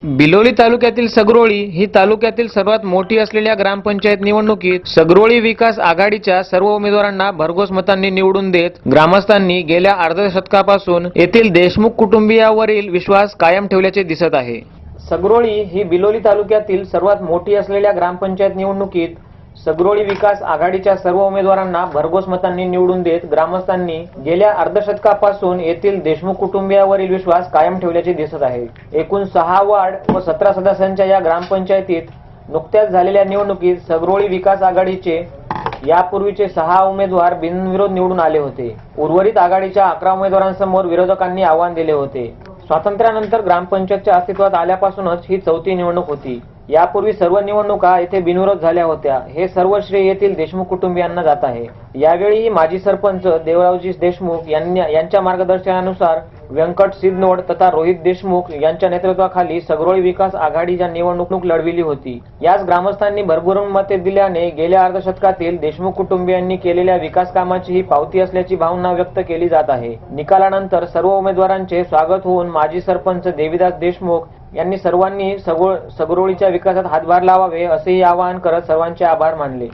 बिलोली तालुक्यातील सगरोळी ही तालुक्यातील सर्वात मोठी असलेल्या ग्रामपंचायत निवडणुकीत सगरोळी विकास आघाडीच्या सर्व उमेदवारांना भरघोस मतांनी निवडून देत ग्रामस्थांनी गेल्या अर्धशतकापासून येथील देशमुख कुटुंबियांवरील विश्वास कायम ठेवल्याचे दिसत आहे। सगरोळी ही बिलोली तालुक्यातील सर्वात मोठी असलेल्या ग्रामपंचायत निवडणुकीत सगरोळी विकास आघाडीच्या सर्व उमेदवारांना भरघोस मतांनी निवडून देत ग्रामस्थांनी गेल्या अर्धशतकापासून येथील देशमुख कुटुंबियांवरील विश्वास कायम ठेवल्याचे दिसत आहे। एकूण 6 वार्ड व 17 सदस्यांच्या या ग्रामपंचायतीत नुकत्याच झालेल्या निवडणुकीत सगरोळी विकास आघाडीचे यापूर्वीचे 6 उमेदवार बिनविरोध निवडून आले होते। उर्वरित आघाडीच्या 11 उमेदवारांसमोर विरोधकांनी आव्हान दिले होते। स्वातंत्र्यानंतर ग्रामपंचायतच्या अस्तित्वात आल्यापासूनच ही 4थी निवडणूक होती। यापूर्वी सर्व निवडणुका येथे बिनविरोध झाल्या होत्या। हे सर्व श्रेय येथील देशमुख कुटुंबियांना जात आहे। यावेळी माजी सरपंच देवरावजी देशमुख यांच्या मार्गदर्शनानुसार व्यंकट सिद्धनोड तथा रोहित देशमुख यांच्या नेतृत्वाखाली सगरोळी विकास आघाडीच्या निवडणूक लढविली होती। याच ग्रामस्थांनी भरभरून मते दिल्याने गेल्या अर्धशतकातील देशमुख कुटुंबियांनी केलेल्या विकास कामाची ही पावती असल्याची भावना व्यक्त केली जात आहे। निकालानंतर सर्व उमेदवारांचे स्वागत होऊन माजी सरपंच देविदास देशमुख यांनी सर्वांनी सगरोळीच्या विकासात हातभार लावावे असेही आवाहन करत सर्वांचे आभार मानले।